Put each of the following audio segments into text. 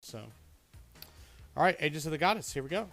So, all right, Agents of the Goddess, here we go.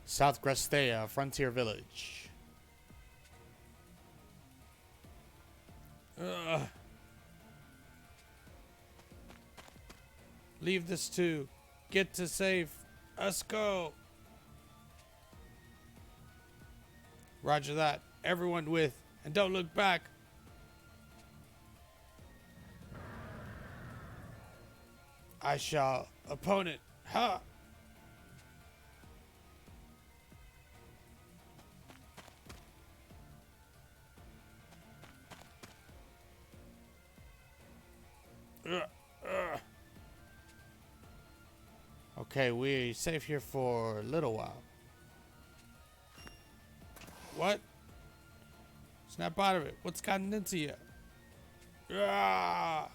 South Grestea, Frontier Village. Ugh. Leave this too. Get to safe. Let's go. Roger that. Everyone with. And don't look back. I shall. Opponent. Ha! Okay, we're safe here for a little while. What? Snap out of it. What's gotten into you? Ah!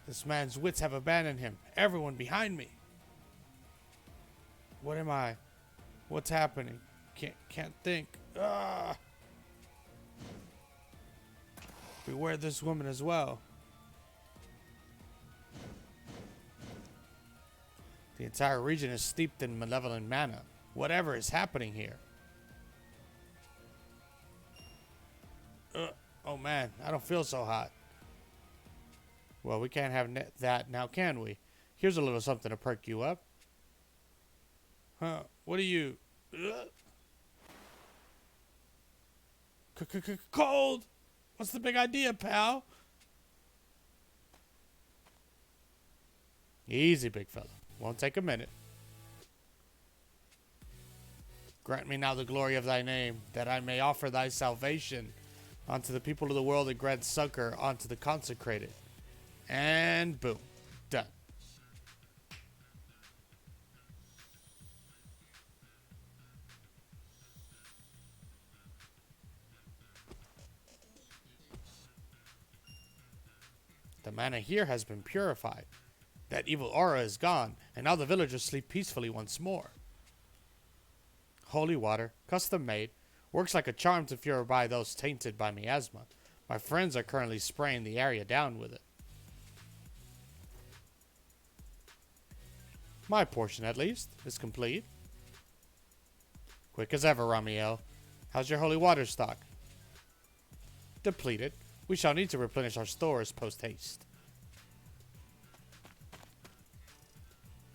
This man's wits have abandoned him. Everyone behind me. What am I? What's happening? Can't think. Ah! Beware this woman as well. The entire region is steeped in malevolent mana. Whatever is happening here. Oh man, I don't feel so hot. Well, we can't have that now, can we? Here's a little something to perk you up. Huh? What are you? Cold! What's the big idea, pal? Easy, big fella. Won't take a minute. Grant me now the glory of thy name, that I may offer thy salvation unto the people of the world and grant succor unto the consecrated. And boom. Done. The mana here has been purified. That evil aura is gone, and now the villagers sleep peacefully once more. Holy water, custom made, works like a charm to purify those tainted by miasma. My friends are currently spraying the area down with it. My portion, at least, is complete. Quick as ever, Ramiel. How's your holy water stock? Depleted. We shall need to replenish our stores post-haste.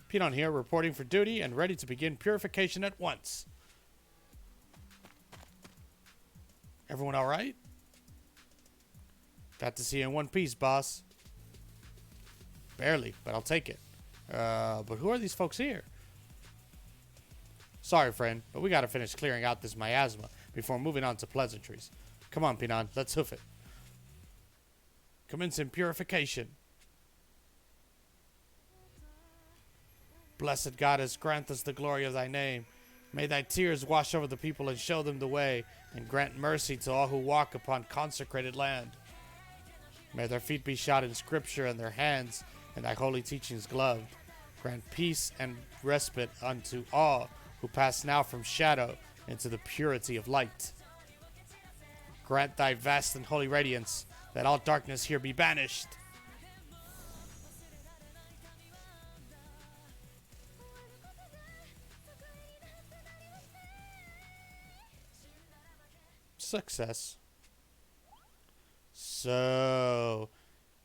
Pinon here, reporting for duty and ready to begin purification at once. Everyone alright? Got to see you in one piece, boss. Barely, but I'll take it. But who are these folks here? Sorry, friend, but we gotta finish clearing out this miasma before moving on to pleasantries. Come on, Pinon, let's hoof it. Commencing purification. Blessed Goddess, grant us the glory of thy name. May thy tears wash over the people and show them the way, and grant mercy to all who walk upon consecrated land. May their feet be shod in scripture and their hands in thy holy teachings gloved. Grant peace and respite unto all who pass now from shadow into the purity of light. Grant thy vast and holy radiance, that all darkness here be banished. Success. So,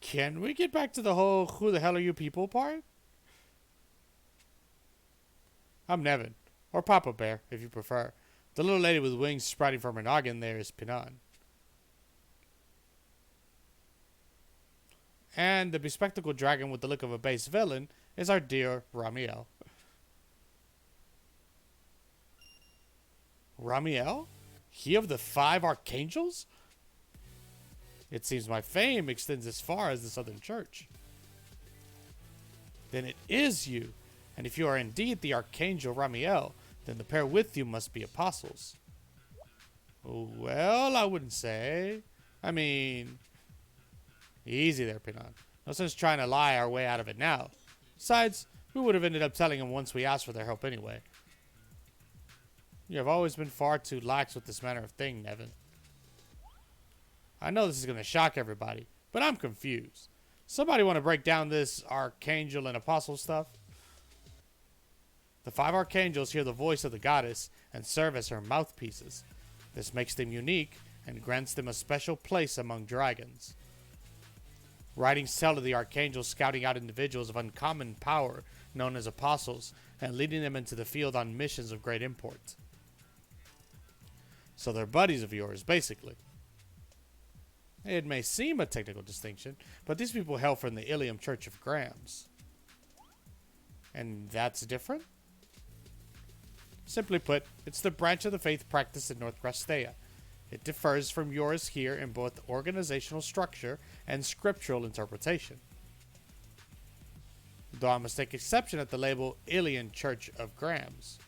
can we get back to the whole who the hell are you people part? I'm Nevin, or Papa Bear, if you prefer. The little lady with wings sprouting from her noggin there is Pinon. And the bespectacled dragon with the look of a base villain is our dear Ramiel. Ramiel? He of the 5 archangels? It seems my fame extends as far as the Southern Church. Then it is you, and if you are indeed the Archangel Ramiel, then the pair with you must be apostles. Well, I wouldn't say. I mean, easy there, Pinon. No sense trying to lie our way out of it now. Besides, we would have ended up telling them once we asked for their help anyway. You have always been far too lax with this manner of thing, Nevin. I know this is going to shock everybody, but I'm confused. Somebody want to break down this archangel and apostle stuff? The 5 archangels hear the voice of the goddess and serve as her mouthpieces. This makes them unique and grants them a special place among dragons. Writings tell of the archangels scouting out individuals of uncommon power known as apostles and leading them into the field on missions of great import. So they're buddies of yours, basically. It may seem a technical distinction, but these people hail from the Ilium Church of Grams. And that's different? Simply put, it's the branch of the faith practiced in North Grastea. It differs from yours here in both organizational structure and scriptural interpretation. Though I must take exception at the label Ilian Church of Grams.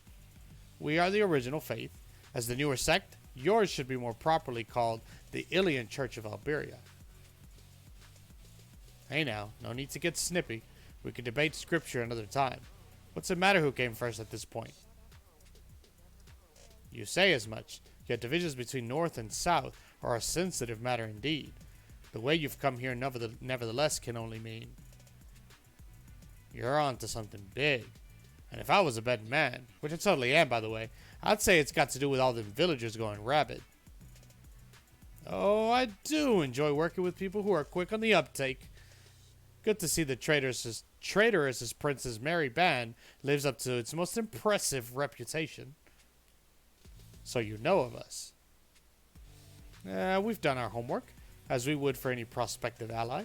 We are the original faith. As the newer sect, yours should be more properly called the Ilian Church of Alberia. Hey now, no need to get snippy. We can debate scripture another time. What's the matter who came first at this point? You say as much, yet divisions between North and South are a sensitive matter indeed. The way you've come here nevertheless can only mean you're on to something big. And if I was a betting man, which I totally am by the way, I'd say it's got to do with all them villagers going rabid. Oh, I do enjoy working with people who are quick on the uptake. Good to see the traitorous Princess Mary Band lives up to its most impressive reputation. So you know of us. We've done our homework, as we would for any prospective ally.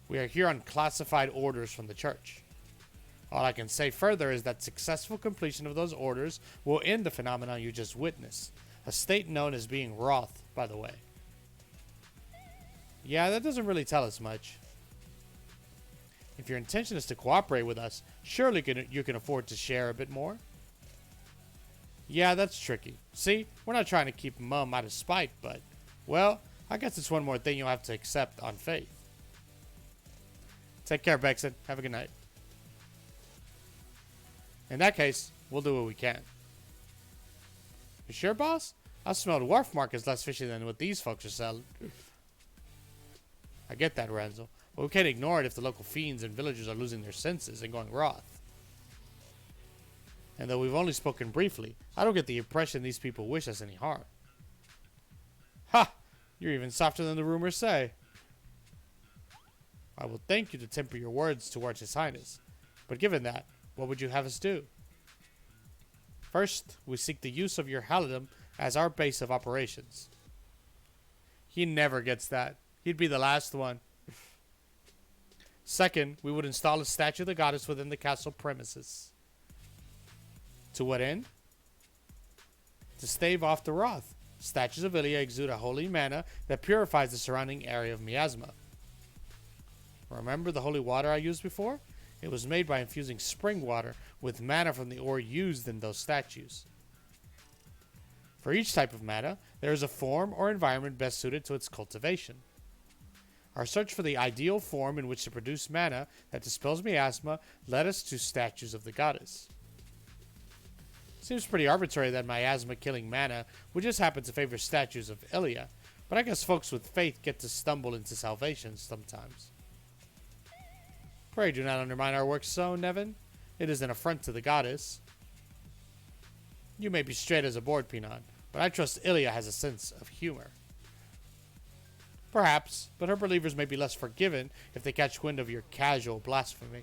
We are here on classified orders from the church. All I can say further is that successful completion of those orders will end the phenomenon you just witnessed. A state known as being wroth, by the way. Yeah, that doesn't really tell us much. If your intention is to cooperate with us, surely you can afford to share a bit more. Yeah, that's tricky. See, we're not trying to keep Mum out of spite, but, well, I guess it's one more thing you'll have to accept on faith. Take care, Bexon. Have a good night. In that case, we'll do what we can. You sure, boss? I smell the wharf market's less fishy than what these folks are selling. I get that, Ranzel, but we can't ignore it if the local fiends and villagers are losing their senses and going wroth. And though we've only spoken briefly, I don't get the impression these people wish us any harm. Ha! You're even softer than the rumors say. I will thank you to temper your words towards His Highness. But given that, what would you have us do? First, we seek the use of your halidom as our base of operations. He never gets that. He'd be the last one. Second, we would install a statue of the goddess within the castle premises. To what end? To stave off the wrath. Statues of Ilia exude a holy mana that purifies the surrounding area of Miasma. Remember the holy water I used before? It was made by infusing spring water with mana from the ore used in those statues. For each type of mana, there is a form or environment best suited to its cultivation. Our search for the ideal form in which to produce mana that dispels miasma led us to statues of the goddess. Seems pretty arbitrary that miasma-killing mana would just happen to favor statues of Ilia, but I guess folks with faith get to stumble into salvation sometimes. Pray do not undermine our work so, Nevin. It is an affront to the goddess. You may be straight as a board, Pinon, but I trust Ilia has a sense of humor. Perhaps, but her believers may be less forgiven if they catch wind of your casual blasphemy.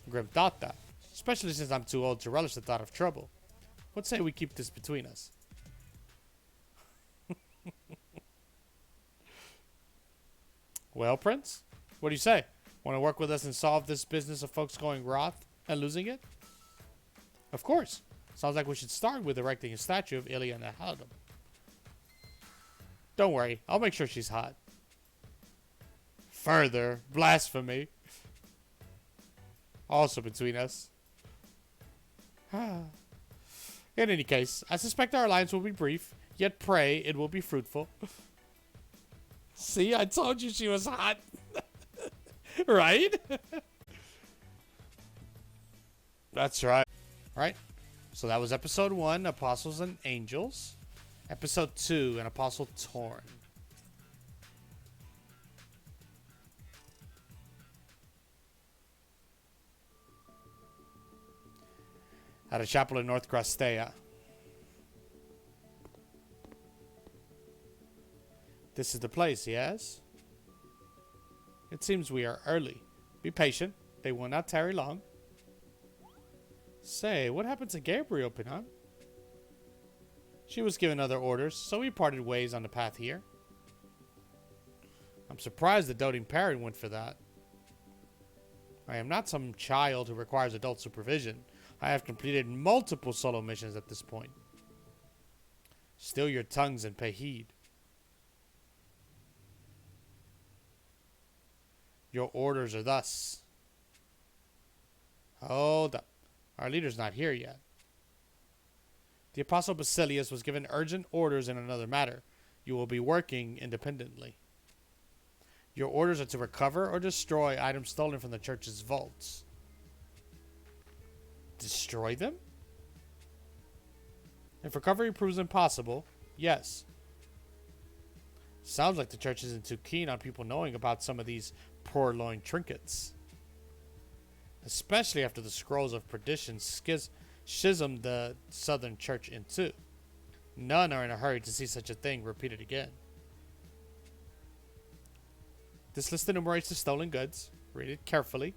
Grim thought that, especially since I'm too old to relish the thought of trouble. What say we keep this between us? Well, Prince, what do you say? Want to work with us and solve this business of folks going wroth and losing it? Of course. Sounds like we should start with erecting a statue of Ilya and Halidom. Don't worry, I'll make sure she's hot. Further, blasphemy. Also between us. In any case, I suspect our alliance will be brief, yet pray it will be fruitful. See, I told you she was hot. Right? That's right. Right? So that was episode 1, Apostles and Angels. Episode 2, An Apostle Torn. At a chapel in North Grastea. This is the place, yes? It seems we are early. Be patient. They will not tarry long. Say, what happened to Gabriel, Pinon? She was given other orders, so we parted ways on the path here. I'm surprised the doting parent went for that. I am not some child who requires adult supervision. I have completed multiple solo missions at this point. Still your tongues and pay heed. Your orders are thus. Hold up. Our leader's not here yet. The Apostle Basilius was given urgent orders in another matter. You will be working independently. Your orders are to recover or destroy items stolen from the church's vaults. Destroy them? If recovery proves impossible, yes. Sounds like the church isn't too keen on people knowing about some of these purloined trinkets. Especially after the scrolls of perdition schismed the southern church in two. None are in a hurry to see such a thing repeated again. This list enumerates the stolen goods. Read it carefully.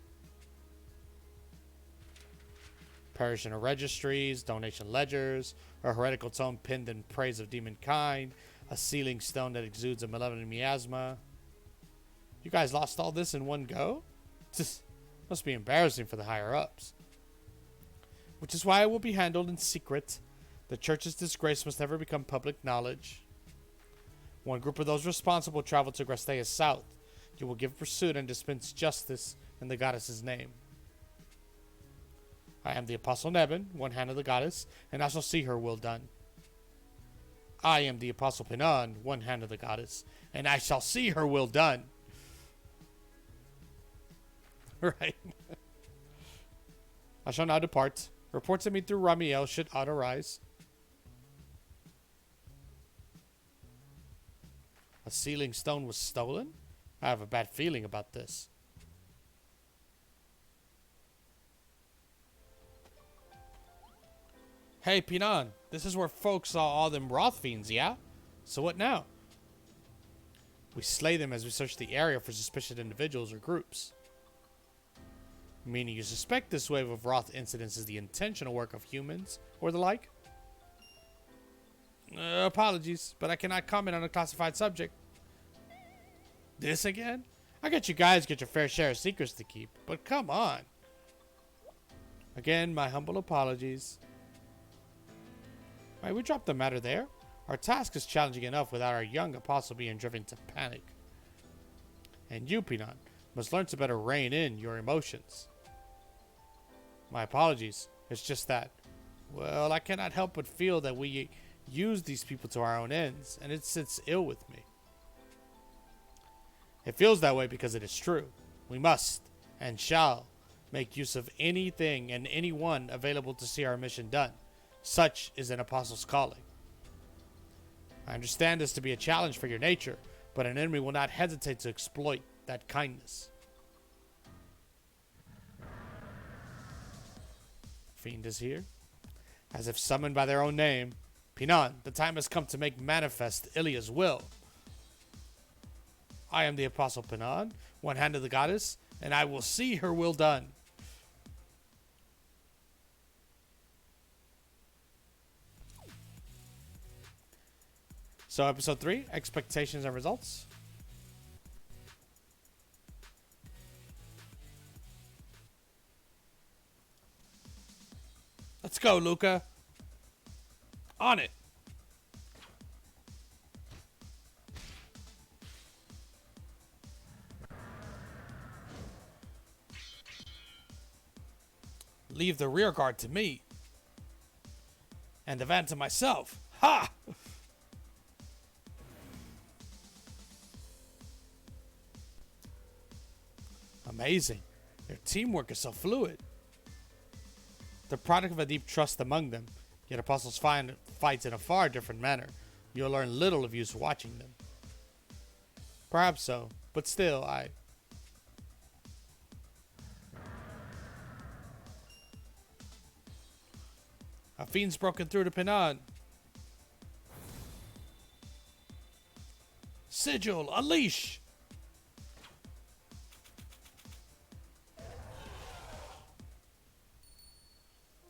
Parishioner registries, donation ledgers, a heretical tome pinned in praise of demon kind, a sealing stone that exudes a malevolent miasma. You guys lost all this in one go? Must be embarrassing for the higher-ups. Which is why it will be handled in secret. The church's disgrace must never become public knowledge. One group of those responsible travel to Grastea South. You will give pursuit and dispense justice in the goddess's name. I am the Apostle Nebin, one hand of the goddess, and I shall see her will done. I am the Apostle Pinon, one hand of the goddess, and I shall see her will done. Right. I shall now depart. Reports to me through Ramiel should aught arise. A sealing stone was stolen? I have a bad feeling about this. Hey, Pinon, this is where folks saw all them Roth fiends, yeah? So what now? We slay them as we search the area for suspicious individuals or groups. Meaning you suspect this wave of Roth incidents is the intentional work of humans or the like? Apologies, but I cannot comment on a classified subject. This again? I get you guys get your fair share of secrets to keep, but come on. Again, my humble apologies. Alright, we dropped the matter there. Our task is challenging enough without our young apostle being driven to panic. And you, Pinon, must learn to better rein in your emotions. My apologies. It's just that, well, I cannot help but feel that we use these people to our own ends, and it sits ill with me. It feels that way because it is true. We must, and shall, make use of anything and anyone available to see our mission done. Such is an apostle's calling. I understand this to be a challenge for your nature, but an enemy will not hesitate to exploit that kindness. Fiend is here. As if summoned by their own name. Pinon, the time has come to make manifest Ilya's will. I am the Apostle Pinon, one hand of the goddess, and I will see her will done. So episode 3, expectations and results. Let's go, Luca. On it! Leave the rear guard to me. And the van to myself. Ha! Amazing. Their teamwork is so fluid. The product of a deep trust among them, yet apostles find fights in a far different manner. You'll learn little of use watching them. Perhaps so, but still, A fiend's broken through to Pinan. Sigil, unleash!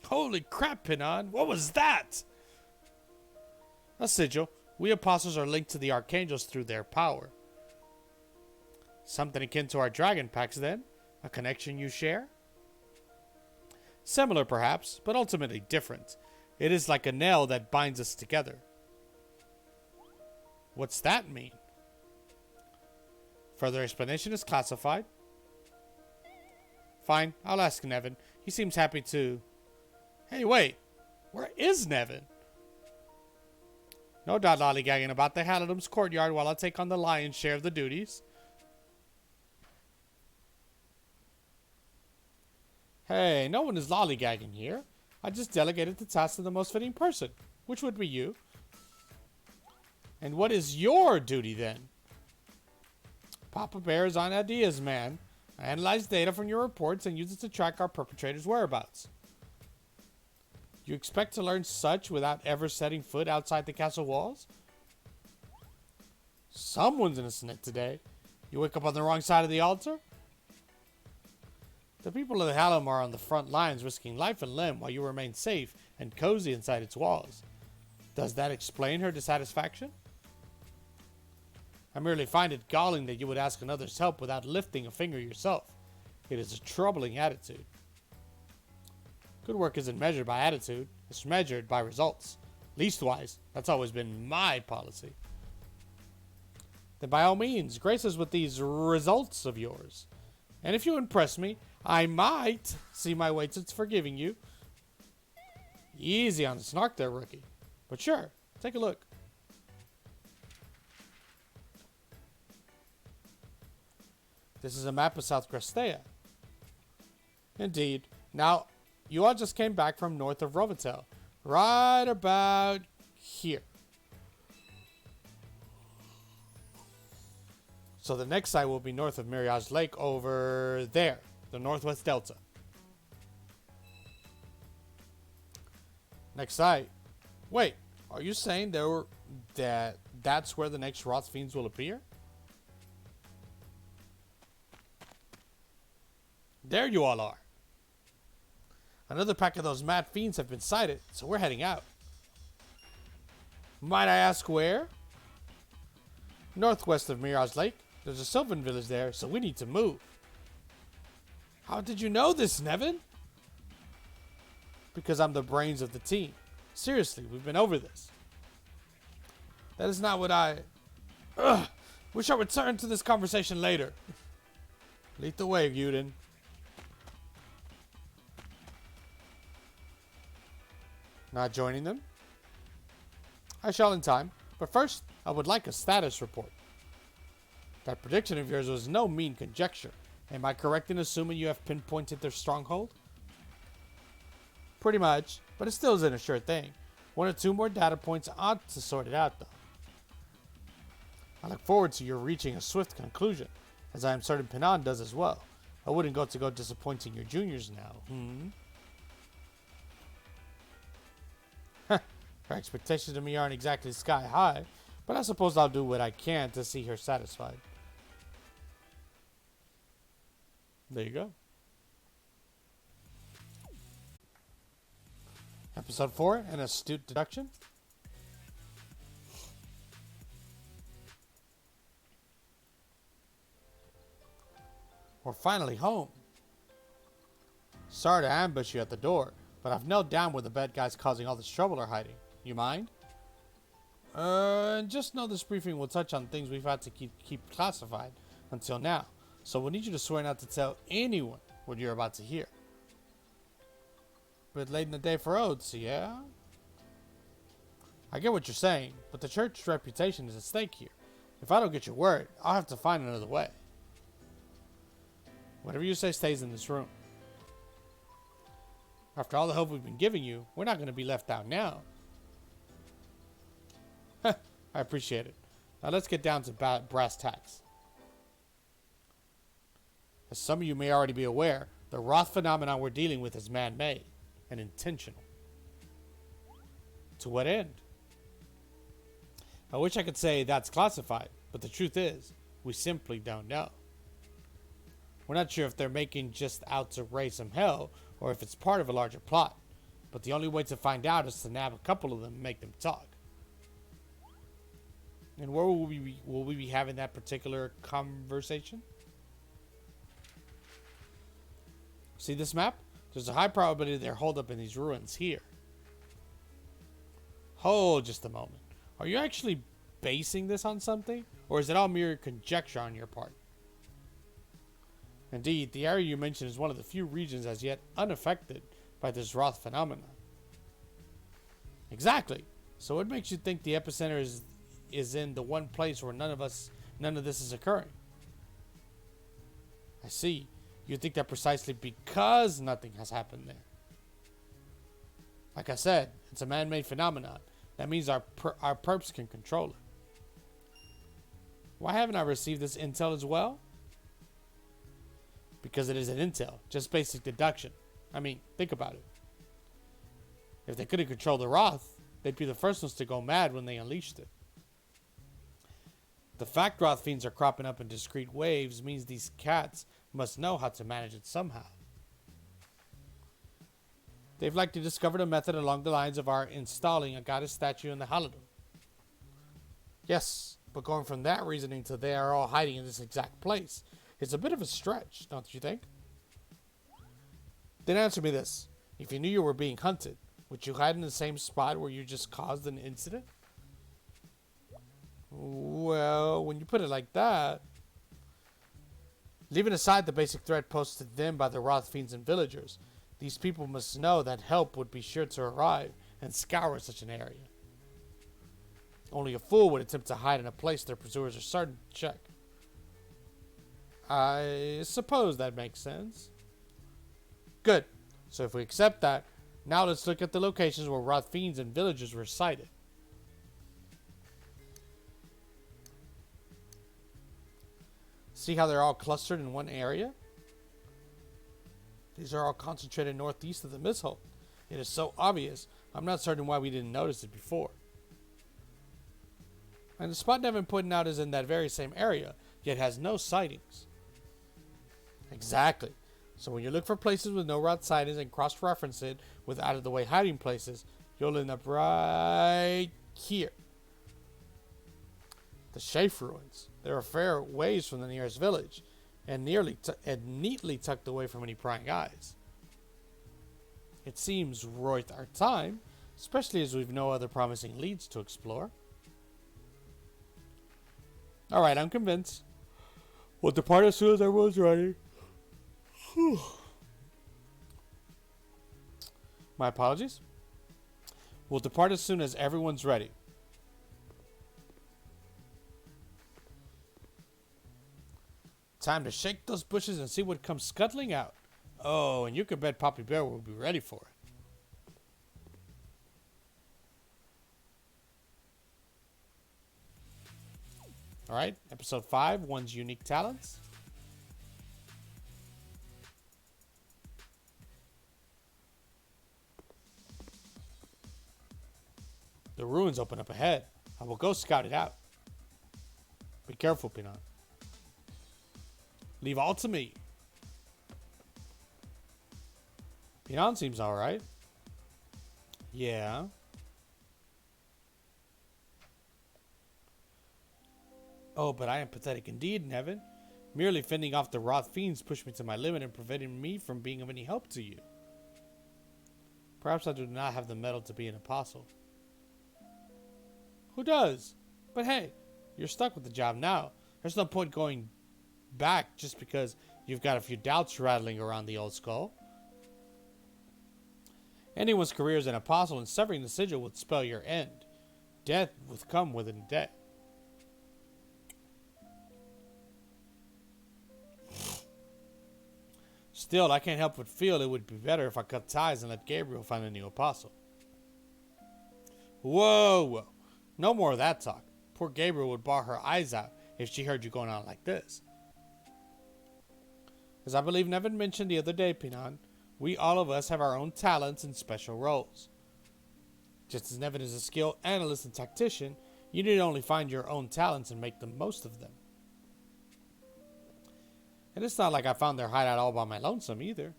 Holy crap, Pinan! What was that? A sigil. We apostles are linked to the archangels through their power. Something akin to our dragon packs, then? A connection you share? Similar, perhaps, but ultimately different. It is like a nail that binds us together. What's that mean? Further explanation is classified. Fine, I'll ask Nevin. He seems happy to... Hey, wait. Where is Nevin? No doubt lollygagging about the Halidum's courtyard while I take on the lion's share of the duties. Hey, no one is lollygagging here. I just delegated the task to the most fitting person, which would be you. And what is your duty then? Papa Bear is on ideas, man. I analyze data from your reports and use it to track our perpetrators' whereabouts. You expect to learn such without ever setting foot outside the castle walls? Someone's in a snit today. You wake up on the wrong side of the altar? The people of the Hallam are on the front lines risking life and limb while you remain safe and cozy inside its walls. Does that explain her dissatisfaction? I merely find it galling that you would ask another's help without lifting a finger yourself. It is a troubling attitude. Good work isn't measured by attitude, it's measured by results. Leastwise, that's always been my policy. Then by all means, grace us with these results of yours. And if you impress me, I might see my way to forgiving you. Easy on the snark there, rookie. But sure, take a look. This is a map of South Crestea. Indeed. Now, you all just came back from north of Rovatel. Right about here. So the next site will be north of Mirage Lake over there. The Northwest Delta. Next site. Wait, are you saying that's where the next Roth Fiends will appear? There you all are. Another pack of those mad fiends have been sighted, so we're heading out. Might I ask where? Northwest of Mirage Lake. There's a Sylvan village there, so we need to move. How did you know this, Nevin? Because I'm the brains of the team. Seriously, we've been over this. That is not what I... We shall return to this conversation later. Lead the way, Yuden. Not joining them? I shall in time, but first, I would like a status report. That prediction of yours was no mean conjecture. Am I correct in assuming you have pinpointed their stronghold? Pretty much, but it still isn't a sure thing. One or two more data points ought to sort it out, though. I look forward to your reaching a swift conclusion, as I am certain Pinan does as well. I wouldn't go disappointing your juniors now, Her expectations of me aren't exactly sky high, but I suppose I'll do what I can to see her satisfied. There you go. Episode 4, An Astute Deduction. We're finally home. Sorry to ambush you at the door, but I've nailed down where the bad guys causing all this trouble are hiding. You mind? Just know this briefing will touch on things we've had to keep classified until now. So we'll need you to swear not to tell anyone what you're about to hear. Bit late in the day for oaths, yeah? I get what you're saying, but the church's reputation is at stake here. If I don't get your word, I'll have to find another way. Whatever you say stays in this room. After all the help we've been giving you, we're not going to be left out now. I appreciate it. Now let's get down to brass tacks. As some of you may already be aware, the Roth phenomenon we're dealing with is man-made and intentional. To what end? I wish I could say that's classified, but the truth is, we simply don't know. We're not sure if they're making just out to raise some hell, or if it's part of a larger plot. But the only way to find out is to nab a couple of them and make them talk. And where will we be having that particular conversation? See this map? There's a high probability they're holed up in these ruins here. Hold just a moment. Are you actually basing this on something? Or is it all mere conjecture on your part? Indeed, the area you mentioned is one of the few regions as yet unaffected by this Roth phenomenon. Exactly. So what makes you think the epicenter is in the one place where none of this is occurring? I see. You think that precisely because nothing has happened there. Like I said, it's a man-made phenomenon. That means our perps can control it. Why haven't I received this intel as well? Because it is an intel, just basic deduction. I mean, think about it. If they couldn't control the Roth, they'd be the first ones to go mad when they unleashed it. The fact Roth fiends are cropping up in discrete waves means these cats must know how to manage it somehow. They've likely discovered a method along the lines of our installing a goddess statue in the Halidom. Yes, but going from that reasoning to they are all hiding in this exact place is a bit of a stretch, don't you think? Then answer me this. If you knew you were being hunted, would you hide in the same spot where you just caused an incident? Well, when you put it like that... Leaving aside the basic threat posed to them by the Roth fiends and villagers, these people must know that help would be sure to arrive and scour such an area. Only a fool would attempt to hide in a place their pursuers are certain to check. I suppose that makes sense. Good. So if we accept that, now let's look at the locations where Roth fiends and villagers were sighted. See how they're all clustered in one area? These are all concentrated northeast of the Misthold. It is so obvious, I'm not certain why we didn't notice it before. And the spot Nevin pointed out is in that very same area, yet has no sightings. Exactly. So when you look for places with no Roth sightings and cross-reference it with out-of-the-way hiding places, you'll end up right here. The Shafe ruins. They're a fair ways from the nearest village, and neatly tucked away from any prying eyes. It seems right our time, especially as we've no other promising leads to explore. Alright, I'm convinced. We'll depart as soon as everyone's ready. My apologies. We'll depart as soon as everyone's ready. Time to shake those bushes and see what comes scuttling out. Oh, and you can bet Poppy Bear will be ready for it. Alright, episode 5, one's unique talents. The ruins open up ahead. I will go scout it out. Be careful, Pinot. Leave all to me. Pinot seems alright. Yeah. Oh, but I am pathetic indeed, Nevin. Merely fending off the Roth fiends pushed me to my limit and preventing me from being of any help to you. Perhaps I do not have the mettle to be an apostle. Who does? But hey, you're stuck with the job now. There's no point going back just because you've got a few doubts rattling around the old skull. Anyone's career as an apostle, and severing the sigil would spell your end. Death would come within a day. Still, I can't help but feel it would be better if I cut ties and let Gabriel find a new apostle. Whoa. No more of that talk. Poor Gabriel would bawl her eyes out if she heard you going on like this. As I believe Nevin mentioned the other day, Pinan, we all of us have our own talents and special roles. Just as Nevin is a skilled analyst and tactician, you need only find your own talents and make the most of them. And it's not like I found their hideout all by my lonesome either.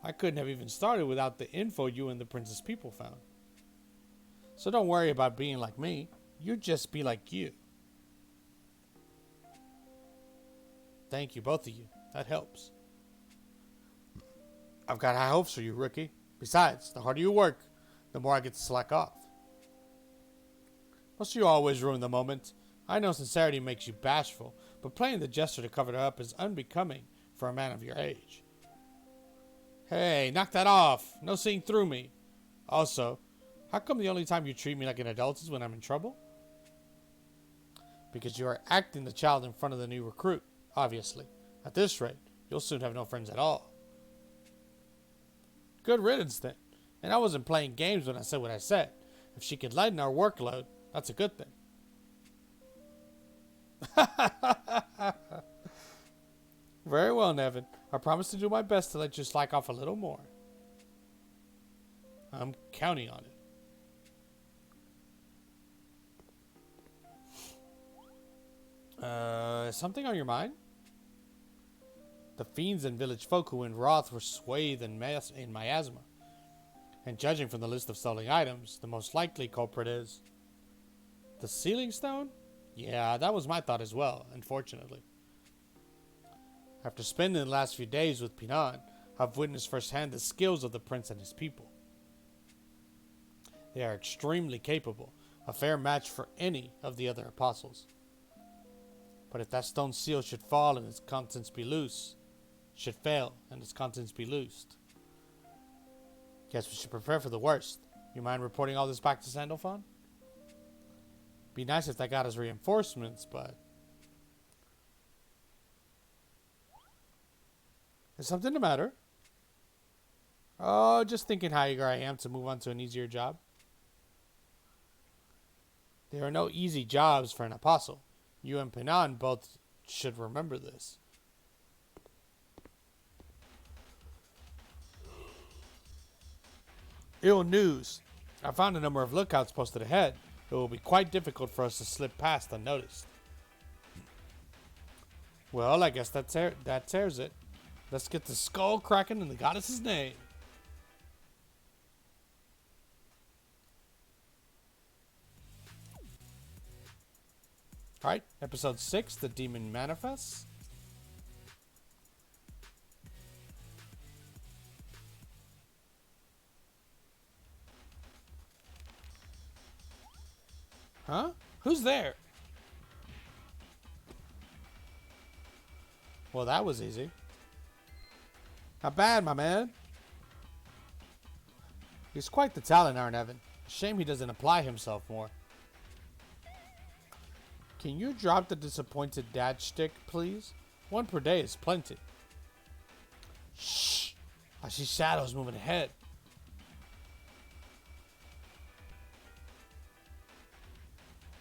I couldn't have even started without the info you and the Princess people found. So don't worry about being like me. You just be like you. Thank you, both of you. That helps. I've got high hopes for you, rookie. Besides, the harder you work, the more I get to slack off. Must you always ruin the moment? I know sincerity makes you bashful, but playing the jester to cover it up is unbecoming for a man of your age. Hey, knock that off. No seeing through me. Also, how come the only time you treat me like an adult is when I'm in trouble? Because you are acting the child in front of the new recruit, obviously. At this rate, you'll soon have no friends at all. Good riddance then. And I wasn't playing games when I said what I said. If she could lighten our workload, that's a good thing. Very well, Nevin. I promise to do my best to let you slack off a little more. I'm counting on it. Something on your mind? The fiends and village folk who in Roth were swathed in miasma. And judging from the list of stolen items, the most likely culprit is... the sealing stone? Yeah, that was my thought as well, unfortunately. After spending the last few days with Pinan, I've witnessed firsthand the skills of the prince and his people. They are extremely capable, a fair match for any of the other apostles. But if that stone seal should fall and its contents be loose, should fail and its contents be loosed, guess we should prepare for the worst. You mind reporting all this back to Sandalphon? Be nice if they got us reinforcements, but... Is something the matter? Oh, just thinking how eager I am to move on to an easier job. There are no easy jobs for an apostle. You and Pinan both should remember this. Ill news. I found a number of lookouts posted ahead. It will be quite difficult for us to slip past unnoticed. Well, I guess that tears it. Let's get the skull cracking in the goddess's name. Alright, episode 6, The Demon Manifests. Huh? Who's there? Well, that was easy. Not bad, my man. He's quite the talent, our Nevin. Shame he doesn't apply himself more. Can you drop the disappointed dad shtick, please? One per day is plenty. Shh! I see shadows moving ahead.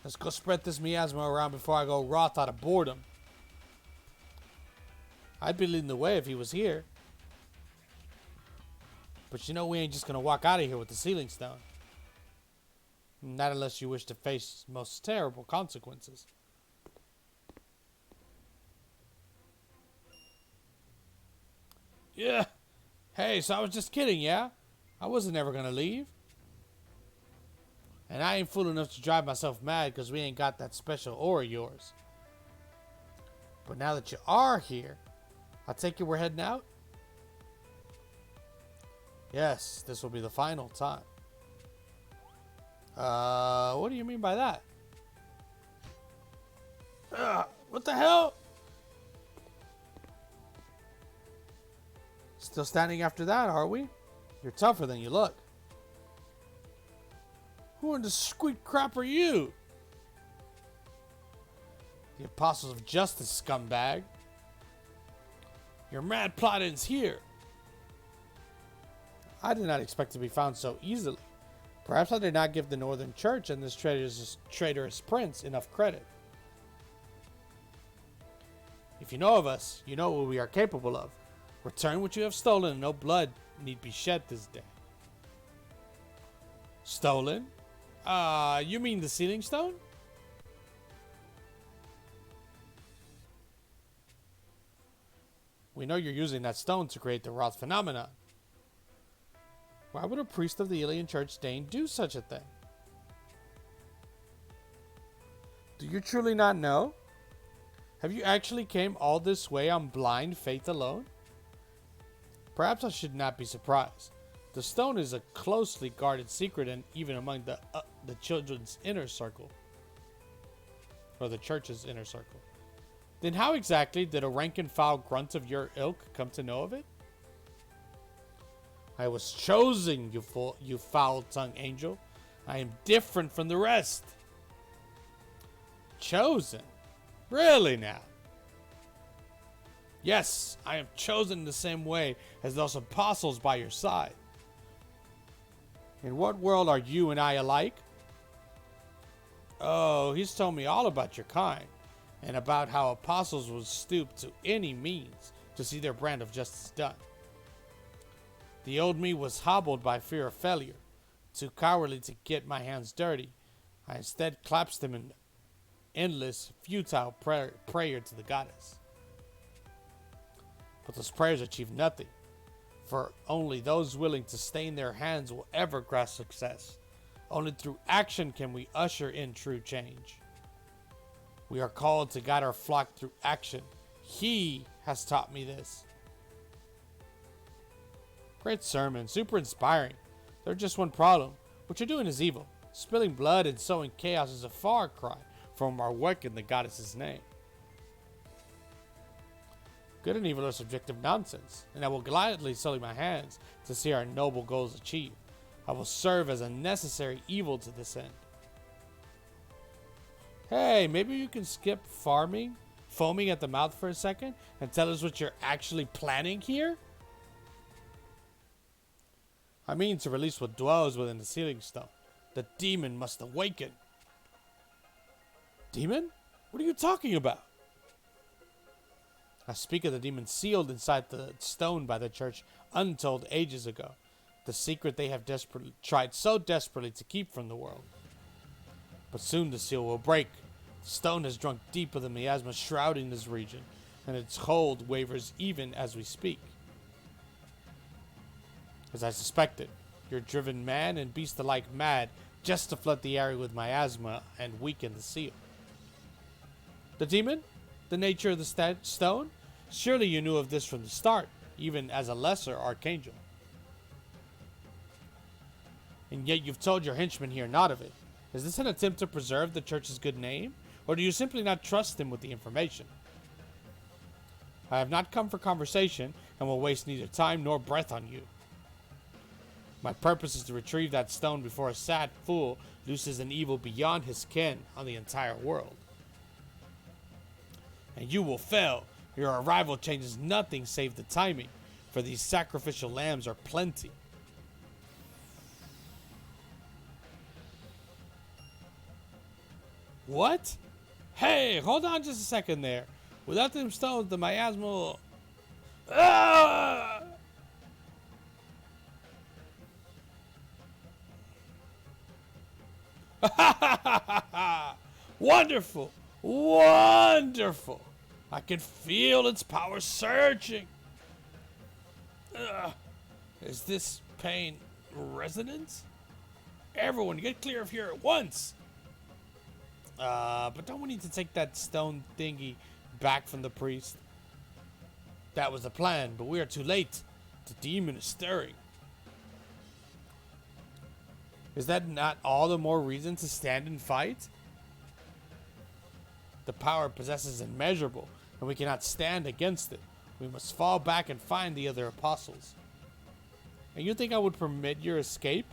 Let's go spread this miasma around before I go Roth out of boredom. I'd be leading the way if he was here. But you know we ain't just gonna walk out of here with the sealing stone. Not unless you wish to face most terrible consequences. Yeah. Hey, so I was just kidding, yeah? I wasn't ever gonna leave. And I ain't fool enough to drive myself mad because we ain't got that special ore of yours. But now that you are here, I take it we're heading out? Yes, this will be the final time. What do you mean by that? What the hell? Still standing after that, are we? You're tougher than you look. Who in the squeak crap are you? The Apostles of Justice, scumbag. Your mad plot ends here. I did not expect to be found so easily. Perhaps I did not give the Northern Church and this traitorous prince enough credit. If you know of us, you know what we are capable of. Return what you have stolen, and no blood need be shed this day. Stolen? You mean the sealing stone? We know you're using that stone to create the Roth phenomenon. Why would a priest of the alien church deign do such a thing? Do you truly not know? Have you actually came all this way on blind faith alone? Perhaps I should not be surprised. The stone is a closely guarded secret, and even among the children's inner circle. Or the church's inner circle. Then how exactly did a rank-and-file grunt of your ilk come to know of it? I was chosen, you foul-tongued angel. I am different from the rest. Chosen? Really now? Yes, I am chosen in the same way as those apostles by your side. In what world are you and I alike? Oh, he's told me all about your kind, and about how apostles would stoop to any means to see their brand of justice done. The old me was hobbled by fear of failure, too cowardly to get my hands dirty. I instead clasped them in endless, futile prayer to the goddess. But those prayers achieve nothing, for only those willing to stain their hands will ever grasp success. Only through action can we usher in true change. We are called to guide our flock through action. He has taught me this. Great sermon, super inspiring. There's just one problem. What you're doing is evil. Spilling blood and sowing chaos is a far cry from our work in the goddess's name. Good and evil are subjective nonsense, and I will gladly sully my hands to see our noble goals achieved. I will serve as a necessary evil to this end. Hey, maybe you can skip foaming at the mouth for a second, and tell us what you're actually planning here? I mean to release what dwells within the sealing stone. The demon must awaken. Demon? What are you talking about? I speak of the demon sealed inside the stone by the church untold ages ago. The secret they have tried so desperately to keep from the world. But soon the seal will break. The stone has drunk deep of the miasma shrouding this region, and its hold wavers even as we speak. As I suspected, you're driven man and beast alike mad just to flood the area with miasma and weaken the seal. The demon? The nature of the stone? Surely you knew of this from the start, even as a lesser archangel. And yet you've told your henchmen here not of it. Is this an attempt to preserve the church's good name? Or do you simply not trust them with the information? I have not come for conversation, and will waste neither time nor breath on you. My purpose is to retrieve that stone before a sad fool looses an evil beyond his ken on the entire world. And you will fail. Your arrival changes nothing save the timing, for these sacrificial lambs are plenty. What? Hey, hold on just a second there. Without them stones, the miasma will... Ah! Wonderful! Wonderful! I can feel its power surging. Is this pain resonance? Everyone, get clear of here at once! But don't we need to take that stone thingy back from the priest? That was the plan, but we are too late. The demon is stirring. Is that not all the more reason to stand and fight? The power it possesses is immeasurable, and we cannot stand against it. We must fall back and find the other apostles. And you think I would permit your escape?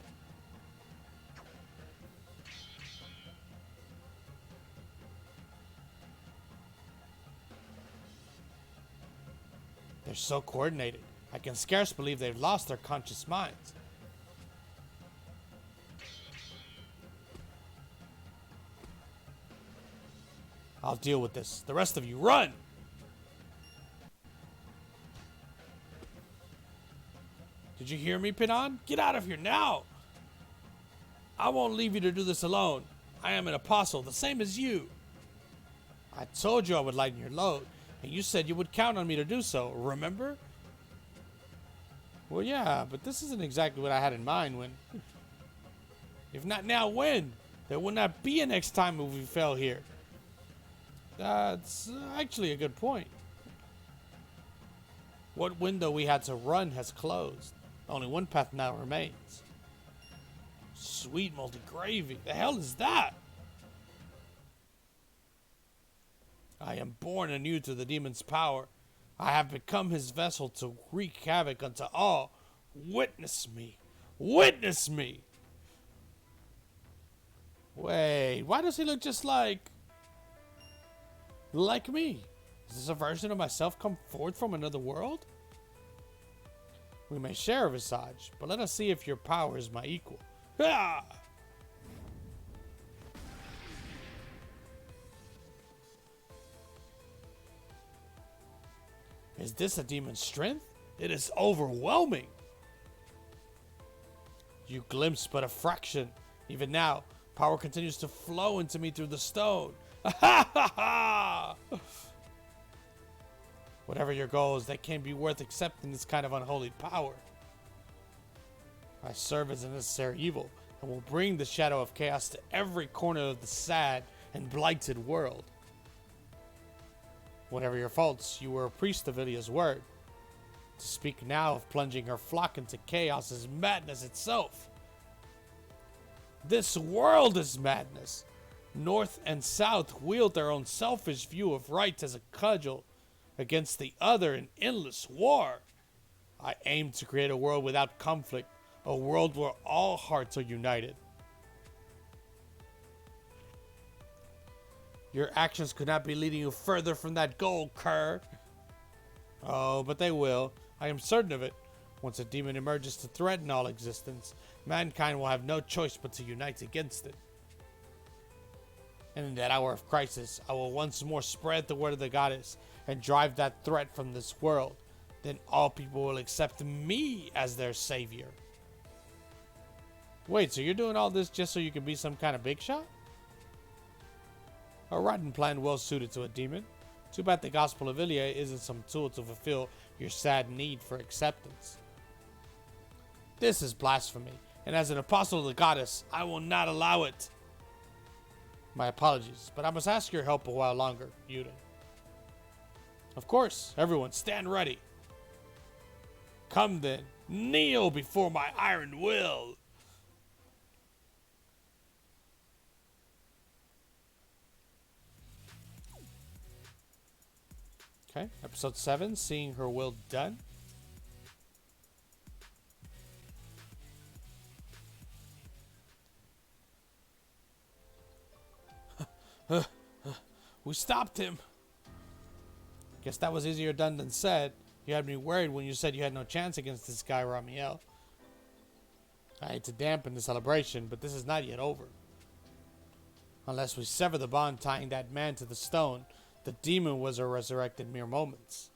They're so coordinated. I can scarce believe they've lost their conscious minds. I'll deal with this. The rest of you, run! Did you hear me, Pinon? Get out of here now! I won't leave you to do this alone. I am an apostle, the same as you. I told you I would lighten your load, and you said you would count on me to do so, remember? Well, yeah, but this isn't exactly what I had in mind when... If not now, when? There will not be a next time if we fell here. That's actually a good point. What window we had to run has closed. Only one path now remains. Sweet moldy gravy. The hell is that? I am born anew to the demon's power. I have become his vessel to wreak havoc unto all. Witness me. Witness me. Wait, why does he look just like me? Is this a version of myself come forth from another world? We may share a visage, but let us see if your power is my equal. Ah! Is this a demon's strength? It is overwhelming. You glimpse but a fraction. Even now, power continues to flow into me through the stone. Whatever your goals, they can't be worth accepting this kind of unholy power. I serve as a necessary evil and will bring the shadow of chaos to every corner of the sad and blighted world. Whatever your faults, you were a priest of Ilia's word. To speak now of plunging her flock into chaos is madness itself. This world is madness. North and South wield their own selfish view of right as a cudgel against the other in endless war. I aim to create a world without conflict, a world where all hearts are united. Your actions could not be leading you further from that goal, cur. Oh, but they will. I am certain of it. Once a demon emerges to threaten all existence, mankind will have no choice but to unite against it. And in that hour of crisis, I will once more spread the word of the goddess and drive that threat from this world. Then all people will accept me as their savior. Wait, so you're doing all this just so you can be some kind of big shot? A rotten plan well suited to a demon. Too bad the gospel of Ilia isn't some tool to fulfill your sad need for acceptance. This is blasphemy, and as an apostle of the goddess, I will not allow it. My apologies, but I must ask your help a while longer, Yuden. Of course, everyone stand ready. Come then, kneel before my iron will. Okay, episode 7, seeing her will done. We stopped him. Guess that was easier done than said. You had me worried when you said you had no chance against this guy, Ramiel. I hate to dampen the celebration, but this is not yet over. Unless we sever the bond tying that man to the stone, the demon was resurrected mere moments.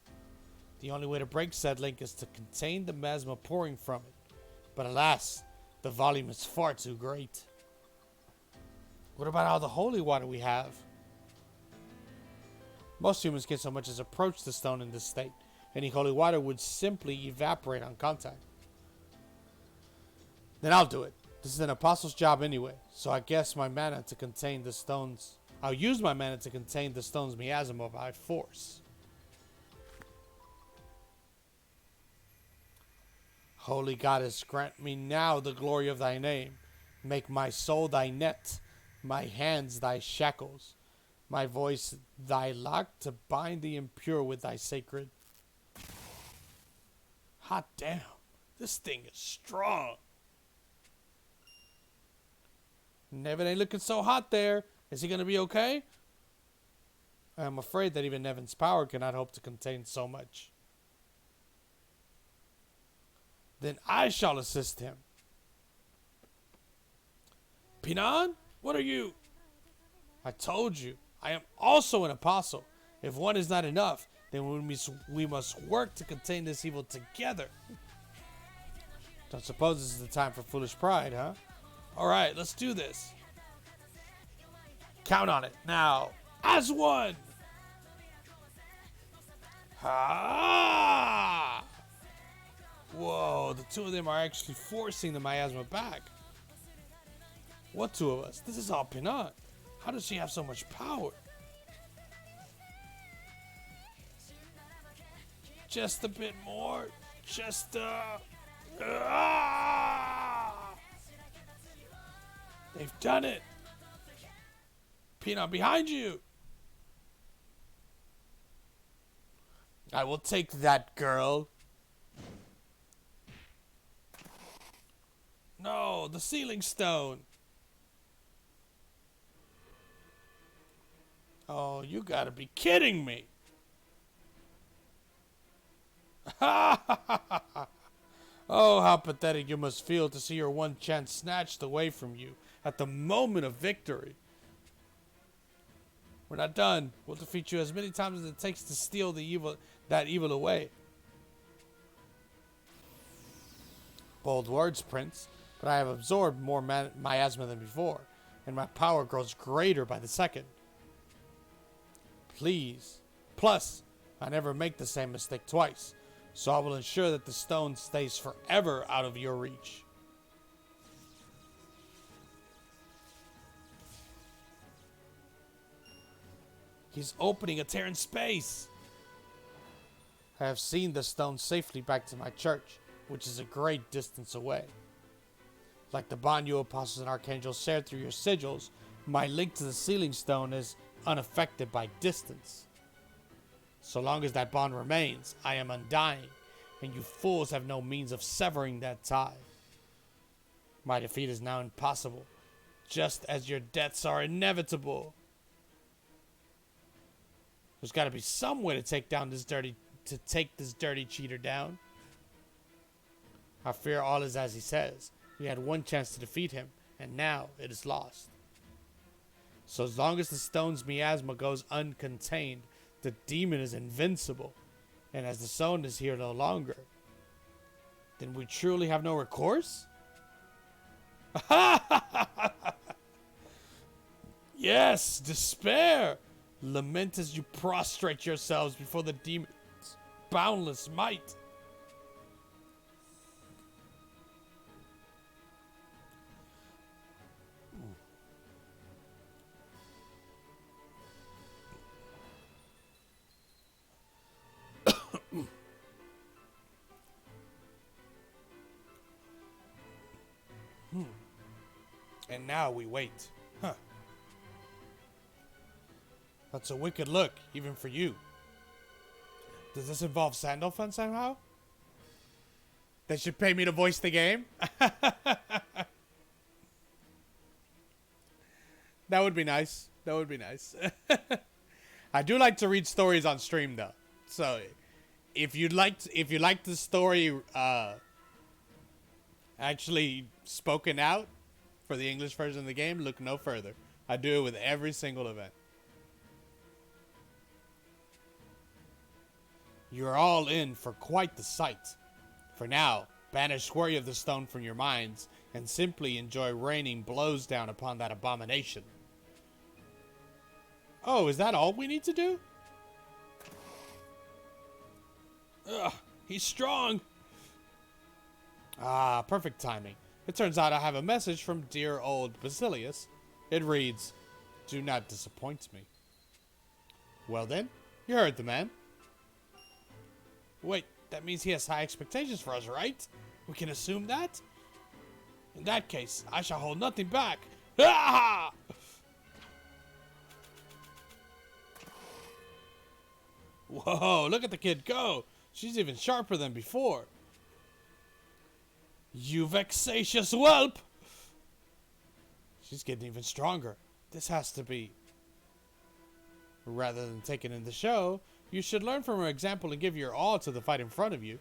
The only way to break said link is to contain the miasma pouring from it. But alas, the volume is far too great. What about all the holy water we have? Most humans can so much as approach the stone in this state. Any holy water would simply evaporate on contact. Then I'll do it. This is an apostle's job anyway, so I guess my mana to contain the stones... I'll use my mana to contain the stone's miasma by force. Holy goddess, grant me now the glory of thy name. Make my soul thy net, my hands thy shackles, my voice thy lock to bind the impure with thy sacred. Hot damn, this thing is strong. Nevin ain't looking so hot there. Is he going to be okay? I'm afraid that even Nevin's power cannot hope to contain so much. Then I shall assist him. Pinan, what are you? I told you, I am also an apostle. If one is not enough, then we must work to contain this evil together. Don't suppose this is the time for foolish pride, huh? Alright, let's do this. Count on it. Now, as one! Ha! Whoa, the two of them are actually forcing the miasma back. What two of us? This is all Pinot. How does she have so much power? Just a bit more. Just They've done it. Pinot, behind you. I will take that, girl. No, the sealing stone. Oh, you gotta be kidding me. Oh, how pathetic you must feel to see your one chance snatched away from you at the moment of victory. We're not done. We'll defeat you as many times as it takes to steal that evil away. Bold words, Prince, but I have absorbed more miasma than before, and my power grows greater by the second. Please. Plus, I never make the same mistake twice, so I will ensure that the stone stays forever out of your reach. He's opening a tear in space. I have seen the stone safely back to my church, which is a great distance away. Like the bond you apostles and archangels shared through your sigils, my link to the sealing stone is unaffected by distance. So long as that bond remains, I am undying, and you fools have no means of severing that tie. My defeat is now impossible, just as your deaths are inevitable. There's got to be some way to take this dirty cheater down. I fear all is as he says. We had one chance to defeat him, and now it is lost. So as long as the stone's miasma goes uncontained, the demon is invincible. And as the stone is here no longer, then we truly have no recourse? Yes, despair! Lament as you prostrate yourselves before the demon's boundless might. And now we wait. Huh. That's a wicked look, even for you. Does this involve Sandalphon somehow? They should pay me to voice the game? That would be nice. That would be nice. I do like to read stories on stream, though. So, if you like the story actually spoken out for the English version of the game, look no further. I do it with every single event. You're all in for quite the sight. For now, banish worry of the stone from your minds and simply enjoy raining blows down upon that abomination. Oh, is that all we need to do? Ugh, he's strong. Ah, perfect timing. It turns out I have a message from dear old Basilius. It reads, "Do not disappoint me." Well then, you heard the man. Wait, that means he has high expectations for us, right? We can assume that? In that case, I shall hold nothing back. Ah! Whoa, look at the kid go. She's even sharper than before. You vexatious whelp! She's getting even stronger. This has to be... Rather than taking in the show, you should learn from her example and give your all to the fight in front of you.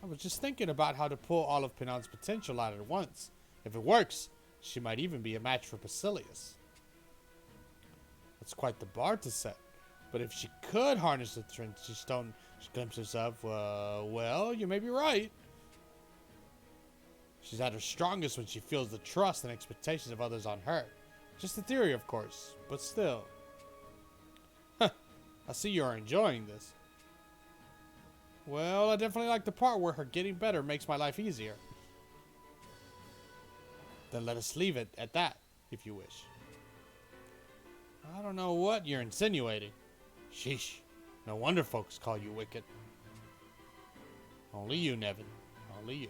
I was just thinking about how to pull all of Pinon's potential out at once. If it works, she might even be a match for Basilius. That's quite the bar to set. But if she could harness the Trinity Stone she glimpses of, well, you may be right. She's at her strongest when she feels the trust and expectations of others on her. Just a theory, of course, but still. I see you are enjoying this. Well, I definitely like the part where her getting better makes my life easier. Then let us leave it at that, if you wish. I don't know what you're insinuating. Sheesh. No wonder folks call you wicked. Only you, Nevin. Only you.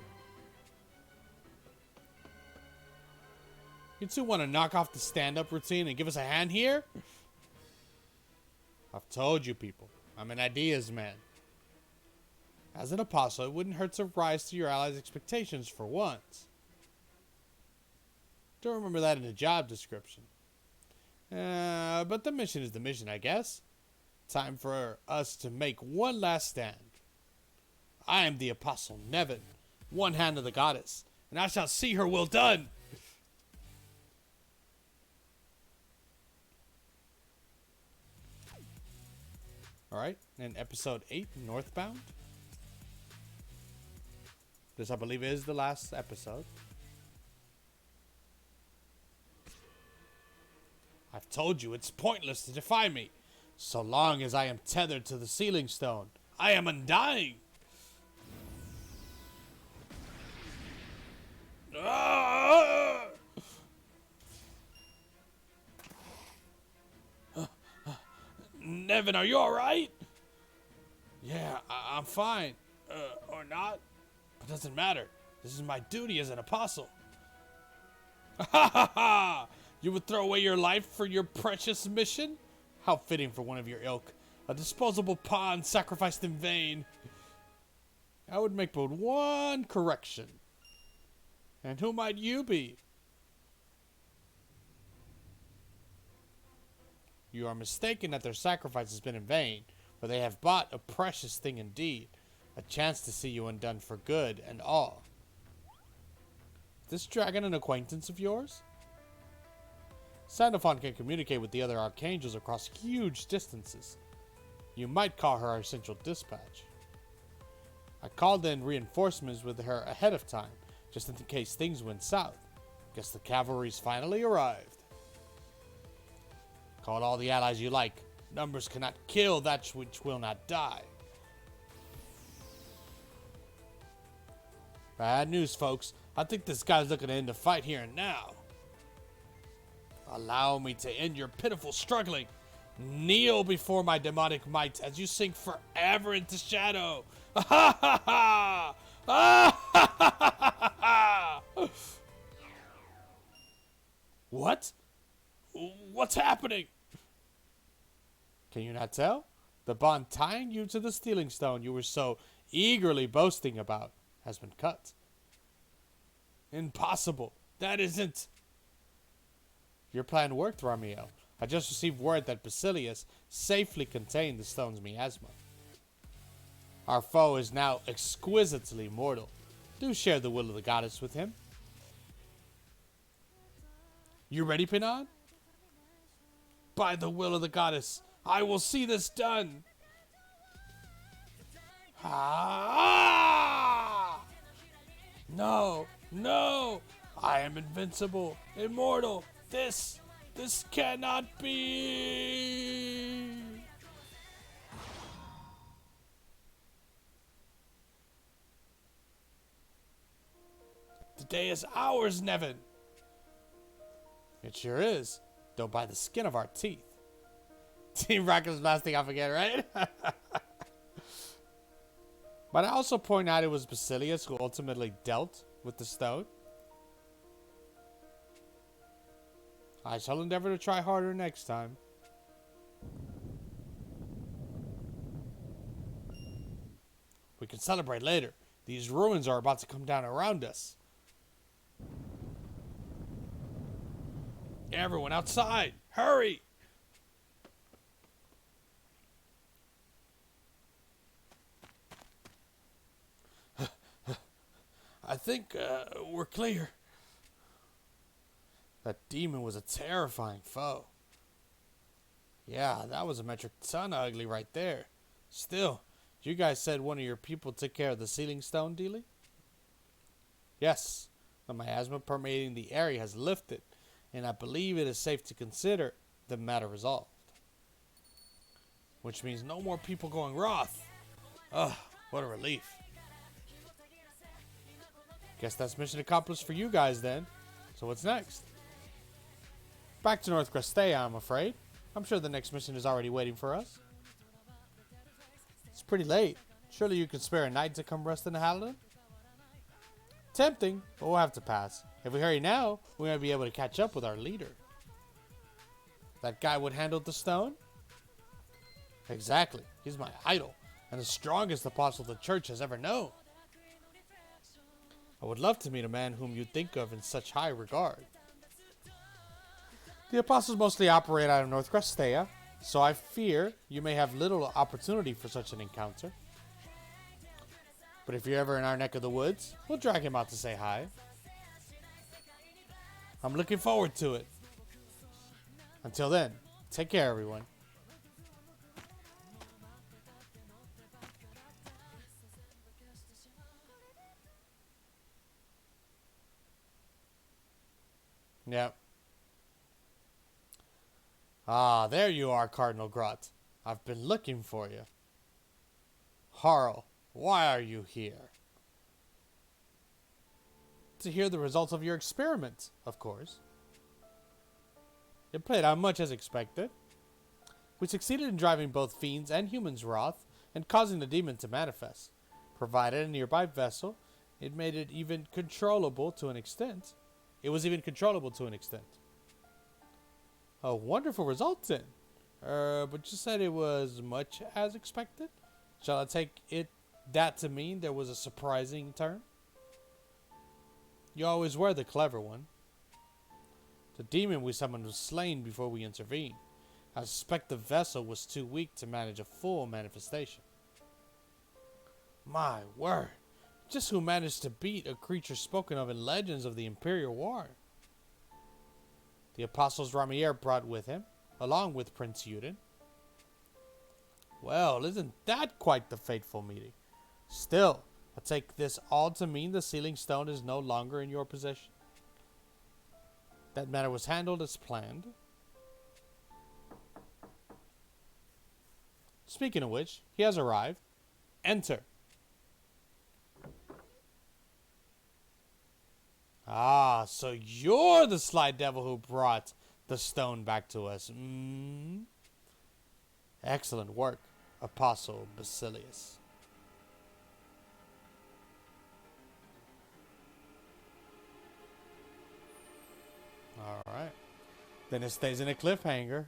You two want to knock off the stand-up routine and give us a hand here? I've told you people, I'm an ideas man. As an apostle, it wouldn't hurt to rise to your allies' expectations for once. Don't remember that in the job description. But the mission is the mission, I guess. Time for us to make one last stand. I am the apostle Nevin, one hand of the goddess, and I shall see her will done. Alright, and episode 8, Northbound. This, I believe, is the last episode. I've told you it's pointless to defy me. So long as I am tethered to the sealing stone, I am undying. Nevin, are you alright? Yeah, I'm fine. Or not. It doesn't matter. This is my duty as an apostle. Ha ha ha! You would throw away your life for your precious mission? How fitting for one of your ilk. A disposable pawn sacrificed in vain. I would make but one correction. And who might you be? You are mistaken that their sacrifice has been in vain, for they have bought a precious thing indeed, a chance to see you undone for good and all. Is this dragon an acquaintance of yours? Sandalphon can communicate with the other archangels across huge distances. You might call her our central dispatch. I called in reinforcements with her ahead of time, just in case things went south. Guess the cavalry's finally arrived. Call all the allies you like. Numbers cannot kill that which will not die. Bad news, folks. I think this guy's looking to end the fight here and now. Allow me to end your pitiful struggling. Kneel before my demonic might as you sink forever into shadow. Ha ha ha! What? What's happening? Can you not tell? The bond tying you to the stealing stone you were so eagerly boasting about has been cut. Impossible. That isn't... Your plan worked, Ramiel. I just received word that Basilius safely contained the stone's miasma. Our foe is now exquisitely mortal. Do share the will of the goddess with him. You ready, Pinon? By the will of the goddess, I will see this done. Ah! No, no! I am invincible, immortal. This cannot be. The day is ours, Nevin. It sure is, though by the skin of our teeth. Team Rocket's last thing I forget, right? But I also point out it was Basilius who ultimately dealt with the stone. I shall endeavor to try harder next time. We can celebrate later. These ruins are about to come down around us. Everyone outside! Hurry! I think we're clear. That demon was a terrifying foe. Yeah, that was a metric ton ugly right there. Still, you guys said one of your people took care of the sealing stone dealing? Yes, the miasma permeating the area has lifted, and I believe it is safe to consider the matter resolved. Which means no more people going wroth. Ugh, what a relief. Guess that's mission accomplished for you guys then. So what's next? Back to North Crestea, I'm afraid. I'm sure the next mission is already waiting for us. It's pretty late. Surely you could spare a night to come rest in the Halidon? Tempting, but we'll have to pass. If we hurry now, we might be able to catch up with our leader. That guy would handle the stone? Exactly. He's my idol, and the strongest apostle the church has ever known. I would love to meet a man whom you think of in such high regard. The apostles mostly operate out of North Crestea, so I fear you may have little opportunity for such an encounter. But if you're ever in our neck of the woods, we'll drag him out to say hi. I'm looking forward to it. Until then, take care, everyone. Yep. Ah, there you are, Cardinal Grot. I've been looking for you. Harl, why are you here? To hear the results of your experiment, of course. It played out much as expected. We succeeded in driving both fiends and humans wroth and causing the demon to manifest. Provided a nearby vessel, it made it even controllable to an extent. A wonderful result then. But you said it was much as expected? Shall I take that to mean there was a surprising turn? You always were the clever one. The demon we summoned was slain before we intervened. I suspect the vessel was too weak to manage a full manifestation. My word. Just who managed to beat a creature spoken of in legends of the Imperial War? The apostles Ramier brought with him, along with Prince Yuden. Well, isn't that quite the fateful meeting? Still, I take this all to mean the sealing stone is no longer in your possession. That matter was handled as planned. Speaking of which, he has arrived. Enter. Ah, so you're the sly devil who brought the stone back to us. Excellent work, Apostle Basilius. Alright. Then it stays in a cliffhanger.